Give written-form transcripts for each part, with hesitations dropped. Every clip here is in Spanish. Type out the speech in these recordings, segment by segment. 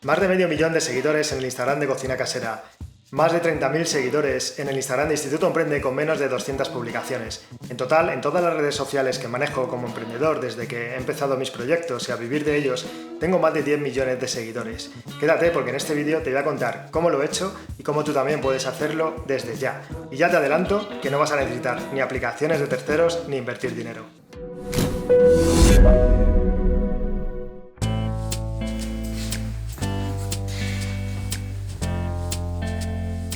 Más de medio millón de seguidores en el Instagram de Cocina Casera. Más de 30.000 seguidores en el Instagram de Instituto Emprende con menos de 200 publicaciones. En total, en todas las redes sociales que manejo como emprendedor desde que he empezado mis proyectos y a vivir de ellos, tengo más de 10 millones de seguidores. Quédate porque en este vídeo te voy a contar cómo lo he hecho y cómo tú también puedes hacerlo desde ya. Y ya te adelanto que no vas a necesitar ni aplicaciones de terceros ni invertir dinero.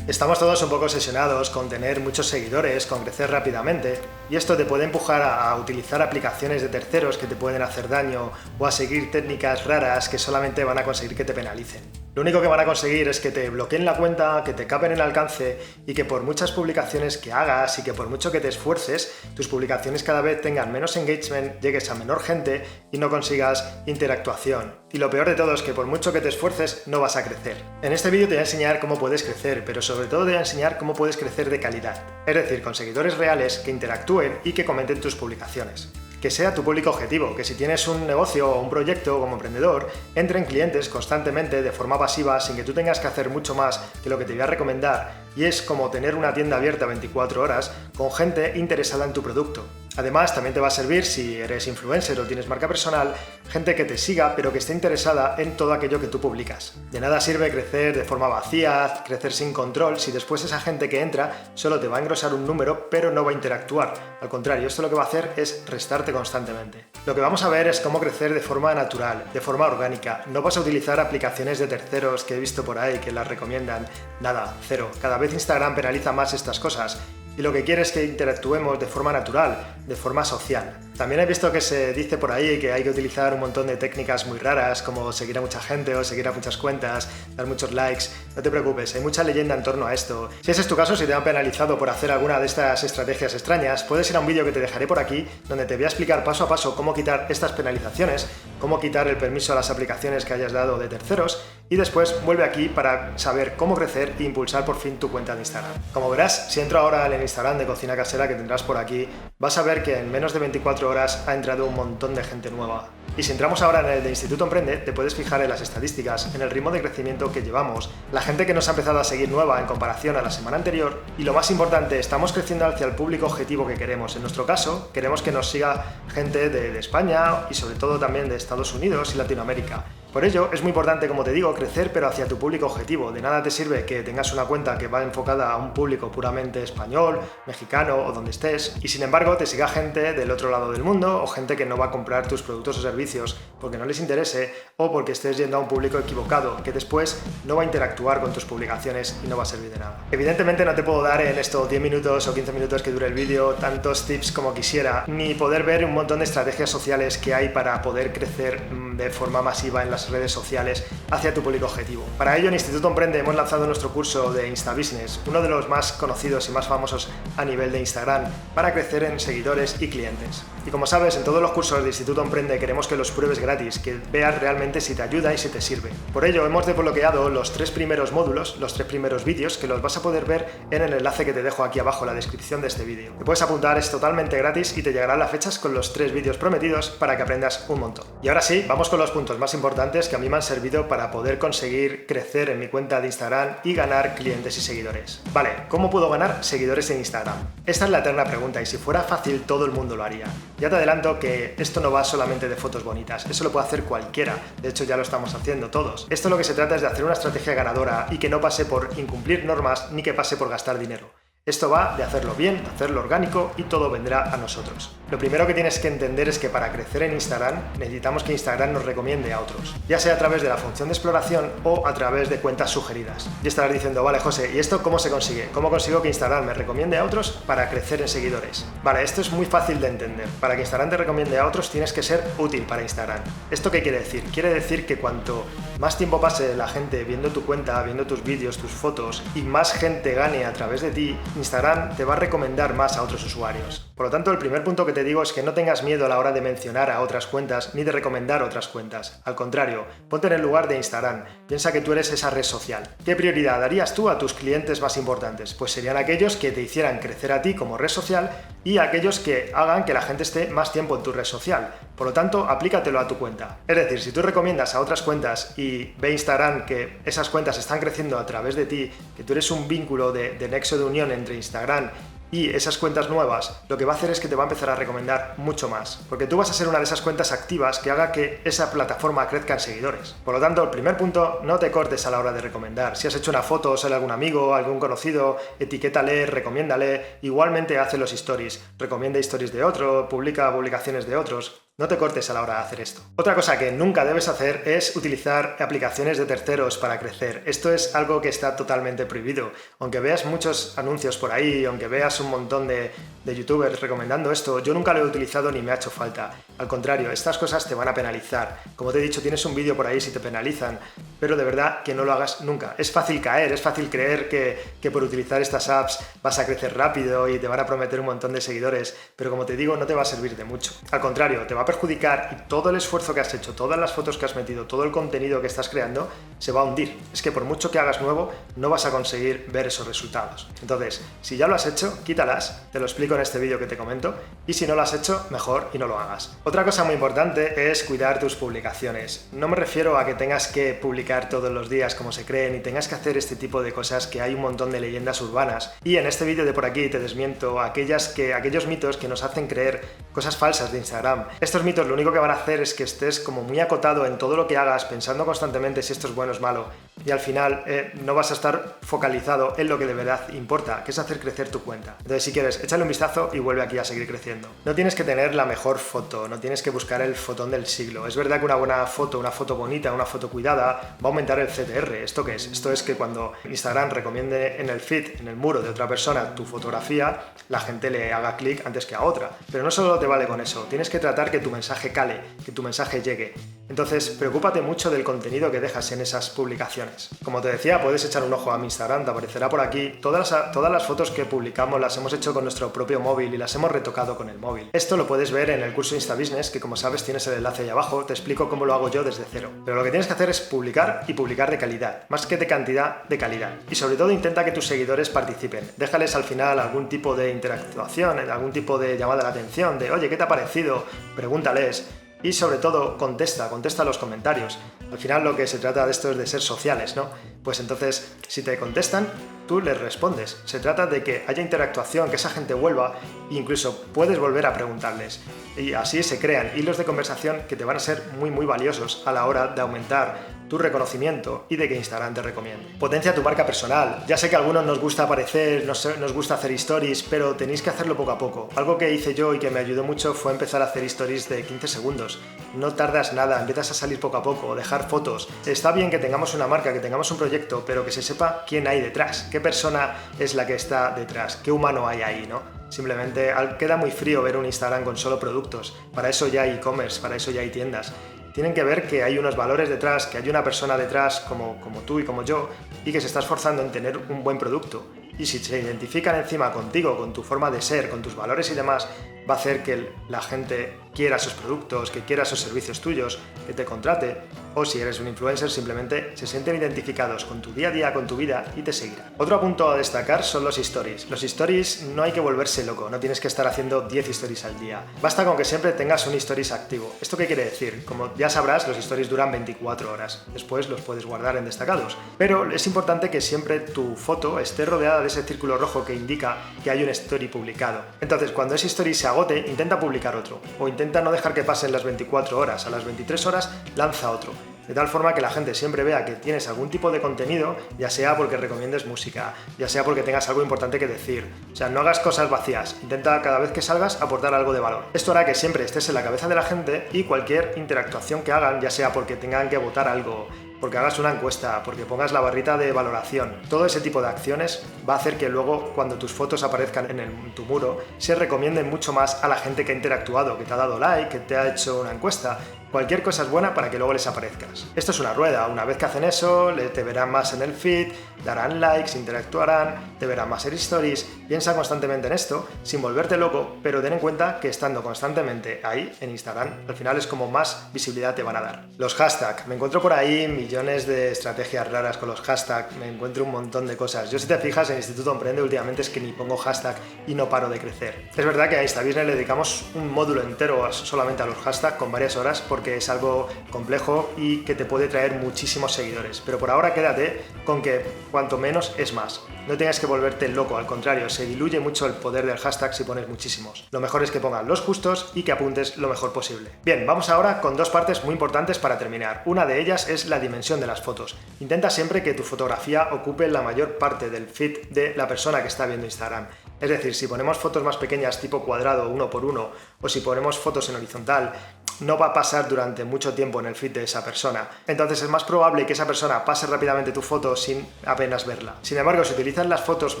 Estamos todos un poco obsesionados con tener muchos seguidores, con crecer rápidamente, y esto te puede empujar a utilizar aplicaciones de terceros que te pueden hacer daño o a seguir técnicas raras que solamente van a conseguir que te penalicen. Lo único que van a conseguir es que te bloqueen la cuenta, que te capen el alcance y que por muchas publicaciones que hagas y que por mucho que te esfuerces, tus publicaciones cada vez tengan menos engagement, llegues a menor gente y no consigas interactuación. Y lo peor de todo es que por mucho que te esfuerces, no vas a crecer. En este vídeo te voy a enseñar cómo puedes crecer, pero sobre todo te voy a enseñar cómo puedes crecer de calidad. Es decir, con seguidores reales que interactúen y que comenten tus publicaciones. Que sea tu público objetivo, que si tienes un negocio o un proyecto como emprendedor, entren clientes constantemente de forma pasiva sin que tú tengas que hacer mucho más que lo que te voy a recomendar, y es como tener una tienda abierta 24 horas con gente interesada en tu producto. Además, también te va a servir si eres influencer o tienes marca personal, gente que te siga pero que esté interesada en todo aquello que tú publicas. De nada sirve crecer de forma vacía, crecer sin control, si después esa gente que entra solo te va a engrosar un número pero no va a interactuar. Al contrario, esto lo que va a hacer es restarte constantemente. Lo que vamos a ver es cómo crecer de forma natural, de forma orgánica. No vas a utilizar aplicaciones de terceros que he visto por ahí que las recomiendan. Nada, cero. Cada vez Instagram penaliza más estas cosas. Y lo que quiere es que interactuemos de forma natural, de forma social. También he visto que se dice por ahí que hay que utilizar un montón de técnicas muy raras, como seguir a mucha gente o seguir a muchas cuentas, dar muchos likes. No te preocupes, hay mucha leyenda en torno a esto. Si ese es tu caso, si te han penalizado por hacer alguna de estas estrategias extrañas, puedes ir a un vídeo que te dejaré por aquí, donde te voy a explicar paso a paso cómo quitar estas penalizaciones, cómo quitar el permiso a las aplicaciones que hayas dado de terceros, y después vuelve aquí para saber cómo crecer e impulsar por fin tu cuenta de Instagram. Como verás, si entro ahora en el Instagram de Cocina Casera que tendrás por aquí, vas a ver que en menos de 24 horas ha entrado un montón de gente nueva. Y si entramos ahora en el de Instituto Emprende, te puedes fijar en las estadísticas, en el ritmo de crecimiento que llevamos, la gente que nos ha empezado a seguir nueva en comparación a la semana anterior, y lo más importante, estamos creciendo hacia el público objetivo que queremos. En nuestro caso, queremos que nos siga gente de España y sobre todo también de Estados Unidos y Latinoamérica. Por ello, es muy importante, como te digo, crecer pero hacia tu público objetivo. De nada te sirve que tengas una cuenta que va enfocada a un público puramente español, mexicano o donde estés, y sin embargo te siga gente del otro lado del mundo o gente que no va a comprar tus productos o servicios porque no les interese o porque estés yendo a un público equivocado, que después no va a interactuar con tus publicaciones y no va a servir de nada. Evidentemente no te puedo dar en estos 10 minutos o 15 minutos que dure el vídeo tantos tips como quisiera, ni poder ver un montón de estrategias sociales que hay para poder crecer de forma masiva en las redes sociales hacia tu público objetivo. Para ello en Instituto Emprende hemos lanzado nuestro curso de InstaBusiness, uno de los más conocidos y más famosos a nivel de Instagram, para crecer en seguidores y clientes. Y como sabes, en todos los cursos de Instituto Emprende queremos que los pruebes gratis, que veas realmente si te ayuda y si te sirve. Por ello hemos desbloqueado los 3 primeros módulos, los 3 primeros vídeos, que los vas a poder ver en el enlace que te dejo aquí abajo en la descripción de este vídeo. Te puedes apuntar, es totalmente gratis y te llegarán las fechas con los 3 vídeos prometidos para que aprendas un montón. Y ahora sí, vamos con los puntos más importantes que a mí me han servido para poder conseguir crecer en mi cuenta de Instagram y ganar clientes y seguidores. Vale, ¿cómo puedo ganar seguidores en Instagram? Esta es la eterna pregunta y si fuera fácil todo el mundo lo haría. Ya te adelanto que esto no va solamente de fotos bonitas, eso lo puede hacer cualquiera, de hecho ya lo estamos haciendo todos. Esto lo que se trata es de hacer una estrategia ganadora y que no pase por incumplir normas ni que pase por gastar dinero. Esto va de hacerlo bien, de hacerlo orgánico y todo vendrá a nosotros. Lo primero que tienes que entender es que para crecer en Instagram necesitamos que Instagram nos recomiende a otros, ya sea a través de la función de exploración o a través de cuentas sugeridas. Y estarás diciendo, vale José, ¿y esto cómo se consigue? ¿Cómo consigo que Instagram me recomiende a otros para crecer en seguidores? Vale, esto es muy fácil de entender. Para que Instagram te recomiende a otros tienes que ser útil para Instagram. ¿Esto qué quiere decir? Quiere decir que cuanto más tiempo pase la gente viendo tu cuenta, viendo tus vídeos, tus fotos y más gente gane a través de ti, Instagram te va a recomendar más a otros usuarios. Por lo tanto, el primer punto que te digo es que no tengas miedo a la hora de mencionar a otras cuentas ni de recomendar otras cuentas. Al contrario, ponte en el lugar de Instagram. Piensa que tú eres esa red social. ¿Qué prioridad darías tú a tus clientes más importantes? Pues serían aquellos que te hicieran crecer a ti como red social y aquellos que hagan que la gente esté más tiempo en tu red social. Por lo tanto, aplícatelo a tu cuenta. Es decir, si tú recomiendas a otras cuentas y ve Instagram que esas cuentas están creciendo a través de ti, que tú eres un vínculo de nexo de unión entre Instagram y esas cuentas nuevas, lo que va a hacer es que te va a empezar a recomendar mucho más, porque tú vas a ser una de esas cuentas activas que haga que esa plataforma crezca en seguidores. Por lo tanto, el primer punto, no te cortes a la hora de recomendar. Si has hecho una foto, sale algún amigo, algún conocido, etiquétale, recomiéndale, igualmente hace los stories, recomienda stories de otro, publica publicaciones de otros. No te cortes a la hora de hacer esto. Otra cosa que nunca debes hacer es utilizar aplicaciones de terceros para crecer. Esto es algo que está totalmente prohibido. Aunque veas muchos anuncios por ahí, aunque veas un montón de youtubers recomendando esto, yo nunca lo he utilizado ni me ha hecho falta. Al contrario, estas cosas te van a penalizar. Como te he dicho, tienes un vídeo por ahí si te penalizan, pero de verdad que no lo hagas nunca. Es fácil caer, es fácil creer que por utilizar estas apps vas a crecer rápido y te van a prometer un montón de seguidores, pero como te digo, no te va a servir de mucho. Al contrario, te va a perjudicar y todo el esfuerzo que has hecho, todas las fotos que has metido, todo el contenido que estás creando se va a hundir. Es que por mucho que hagas nuevo, no vas a conseguir ver esos resultados. Entonces, si ya lo has hecho, quítalas, te lo explico en este vídeo que te comento, y si no lo has hecho, mejor y no lo hagas. Otra cosa muy importante es cuidar tus publicaciones. No me refiero a que tengas que publicar todos los días como se cree, ni tengas que hacer este tipo de cosas, que hay un montón de leyendas urbanas. Y en este vídeo de por aquí te desmiento aquellos mitos que nos hacen creer cosas falsas de Instagram. Estos mitos lo único que van a hacer es que estés como muy acotado en todo lo que hagas, pensando constantemente si esto es bueno o es malo, y al final no vas a estar focalizado en lo que de verdad importa, que es hacer crecer tu cuenta. Entonces, si quieres, échale un vistazo y vuelve aquí a seguir creciendo. No tienes que tener la mejor foto, no tienes que buscar el fotón del siglo. Es verdad que una buena foto, una foto bonita, una foto cuidada, va a aumentar el CTR. ¿Esto qué es? Esto es que cuando Instagram recomiende en el feed, en el muro de otra persona, tu fotografía, la gente le haga clic antes que a otra. Pero no solo te vale con eso, tienes que tratar que tu mensaje cale, que tu mensaje llegue. Entonces, preocúpate mucho del contenido que dejas en esas publicaciones. Como te decía, puedes echar un ojo a mi Instagram, te aparecerá por aquí. Todas las fotos que publicamos las hemos hecho con nuestro propio móvil y las hemos retocado con el móvil. Esto lo puedes ver en el curso InstaBusiness, que como sabes tienes el enlace ahí abajo, te explico cómo lo hago yo desde cero. Pero lo que tienes que hacer es publicar y publicar de calidad, más que de cantidad, de calidad. Y sobre todo intenta que tus seguidores participen. Déjales al final algún tipo de interactuación, algún tipo de llamada de atención, de oye, ¿qué te ha parecido? Pregúntales. Y sobre todo, contesta los comentarios. Al final lo que se trata de esto es de ser sociales, ¿no? Pues entonces, si te contestan, tú les respondes. Se trata de que haya interactuación, que esa gente vuelva, e incluso puedes volver a preguntarles. Y así se crean hilos de conversación que te van a ser muy valiosos a la hora de aumentar tu reconocimiento y de que Instagram te recomiende. Potencia tu marca personal. Ya sé que a algunos nos gusta aparecer, nos gusta hacer stories, pero tenéis que hacerlo poco a poco. Algo que hice yo y que me ayudó mucho fue empezar a hacer stories de 15 segundos. No tardas nada, empiezas a salir poco a poco, dejar fotos. Está bien que tengamos una marca, que tengamos un proyecto, pero que se sepa quién hay detrás, qué persona es la que está detrás, qué humano hay ahí, ¿no? Simplemente queda muy frío ver un Instagram con solo productos. Para eso ya hay e-commerce, para eso ya hay tiendas. Tienen que ver que hay unos valores detrás, que hay una persona detrás como tú y como yo, y que se está esforzando en tener un buen producto. Y si se identifican encima contigo, con tu forma de ser, con tus valores y demás, va a hacer que la gente quiera esos productos, que quiera esos servicios tuyos, que te contrate, o si eres un influencer simplemente se sienten identificados con tu día a día, con tu vida y te seguirán. Otro punto a destacar son los stories. Los stories no hay que volverse loco, no tienes que estar haciendo 10 stories al día. Basta con que siempre tengas un stories activo. ¿Esto qué quiere decir? Como ya sabrás, los stories duran 24 horas. Después los puedes guardar en destacados. Pero es importante que siempre tu foto esté rodeada de ese círculo rojo que indica que hay un story publicado. Entonces, cuando ese story se agote, intenta publicar otro. O intenta no dejar que pasen las 24 horas. A las 23 horas, lanza otro. De tal forma que la gente siempre vea que tienes algún tipo de contenido, ya sea porque recomiendes música, ya sea porque tengas algo importante que decir. O sea, no hagas cosas vacías, intenta cada vez que salgas aportar algo de valor. Esto hará que siempre estés en la cabeza de la gente y cualquier interactuación que hagan, ya sea porque tengan que votar algo, porque hagas una encuesta, porque pongas la barrita de valoración. Todo ese tipo de acciones va a hacer que luego, cuando tus fotos aparezcan en tu muro, se recomienden mucho más a la gente que ha interactuado, que te ha dado like, que te ha hecho una encuesta. Cualquier cosa es buena para que luego les aparezcas. Esto es una rueda, una vez que hacen eso, te verán más en el feed, darán likes, interactuarán, te verán más en stories. Piensa constantemente en esto, sin volverte loco, pero ten en cuenta que estando constantemente ahí, en Instagram, al final es como más visibilidad te van a dar. Los hashtags. Me encuentro por ahí millones de estrategias raras con los hashtags, me encuentro un montón de cosas. Yo, si te fijas, en Instituto Emprende últimamente es que ni pongo hashtag y no paro de crecer. Es verdad que a InstaBusiness le dedicamos un módulo entero solamente a los hashtags con varias horas porque es algo complejo y que te puede traer muchísimos seguidores. Pero por ahora quédate con que cuanto menos es más. No tengas que volverte loco, al contrario, se diluye mucho el poder del hashtag si pones muchísimos. Lo mejor es que pongas los justos y que apuntes lo mejor posible. Bien, vamos ahora con dos partes muy importantes para terminar. Una de ellas es la dimensión de las fotos. Intenta siempre que tu fotografía ocupe la mayor parte del feed de la persona que está viendo Instagram. Es decir, si ponemos fotos más pequeñas tipo cuadrado 1x1 o si ponemos fotos en horizontal, no va a pasar durante mucho tiempo en el feed de esa persona. Entonces es más probable que esa persona pase rápidamente tu foto sin apenas verla. Sin embargo, si utilizas las fotos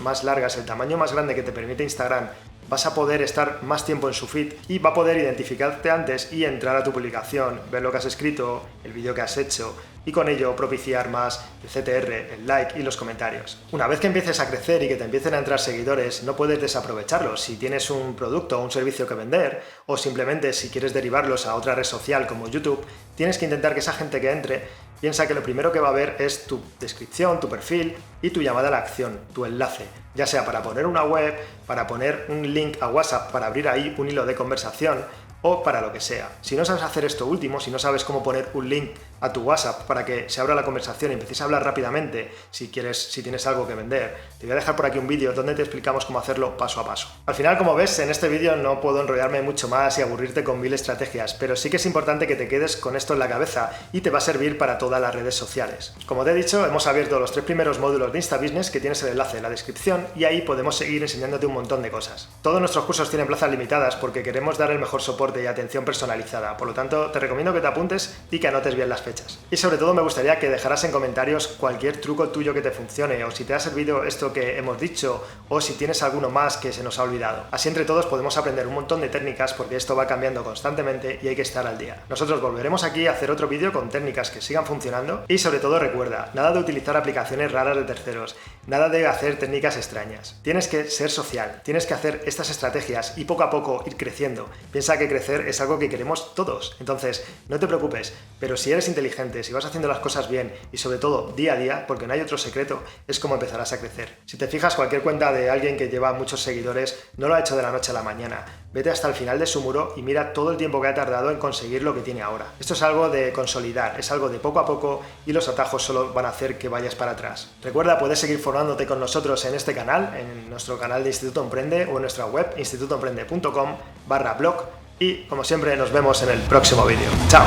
más largas, el tamaño más grande que te permite Instagram, vas a poder estar más tiempo en su feed y va a poder identificarte antes y entrar a tu publicación, ver lo que has escrito, el vídeo que has hecho y con ello propiciar más el CTR, el like y los comentarios. Una vez que empieces a crecer y que te empiecen a entrar seguidores, no puedes desaprovecharlos. Si tienes un producto o un servicio que vender o simplemente si quieres derivarlos a otra red social como YouTube, tienes que intentar que esa gente que entre piensa que lo primero que va a ver es tu descripción, tu perfil y tu llamada a la acción, tu enlace, ya sea para poner una web, para poner un link a WhatsApp, para abrir ahí un hilo de conversación o para lo que sea. Si no sabes hacer esto último, si no sabes cómo poner un link a tu WhatsApp para que se abra la conversación y empieces a hablar rápidamente si tienes algo que vender, te voy a dejar por aquí un vídeo donde te explicamos cómo hacerlo paso a paso. Al final, como ves, en este vídeo no puedo enrollarme mucho más y aburrirte con 1000 estrategias, pero sí que es importante que te quedes con esto en la cabeza y te va a servir para todas las redes sociales. Como te he dicho, hemos abierto los 3 primeros módulos de InstaBusiness que tienes el enlace en la descripción y ahí podemos seguir enseñándote un montón de cosas. Todos nuestros cursos tienen plazas limitadas porque queremos dar el mejor soporte y atención personalizada, por lo tanto te recomiendo que te apuntes y que anotes bien las fechas. Y sobre todo me gustaría que dejaras en comentarios cualquier truco tuyo que te funcione o si te ha servido esto que hemos dicho o si tienes alguno más que se nos ha olvidado. Así entre todos podemos aprender un montón de técnicas porque esto va cambiando constantemente y hay que estar al día. Nosotros volveremos aquí a hacer otro vídeo con técnicas que sigan funcionando y sobre todo recuerda, nada de utilizar aplicaciones raras de terceros, nada de hacer técnicas extrañas. Tienes que ser social, tienes que hacer estas estrategias y poco a poco ir creciendo. Piensa que crecer es algo que queremos todos, entonces no te preocupes, pero si eres inteligente, si vas haciendo las cosas bien y sobre todo día a día, porque no hay otro secreto, es como empezarás a crecer. Si te fijas, cualquier cuenta de alguien que lleva muchos seguidores no lo ha hecho de la noche a la mañana. Vete hasta el final de su muro y mira todo el tiempo que ha tardado en conseguir lo que tiene ahora. Esto es algo de consolidar, es algo de poco a poco y los atajos solo van a hacer que vayas para atrás. Recuerda, puedes seguir formándote con nosotros en este canal, en nuestro canal de Instituto Emprende o en nuestra web institutoemprende.com/blog. Y como siempre nos vemos en el próximo vídeo. ¡Chao!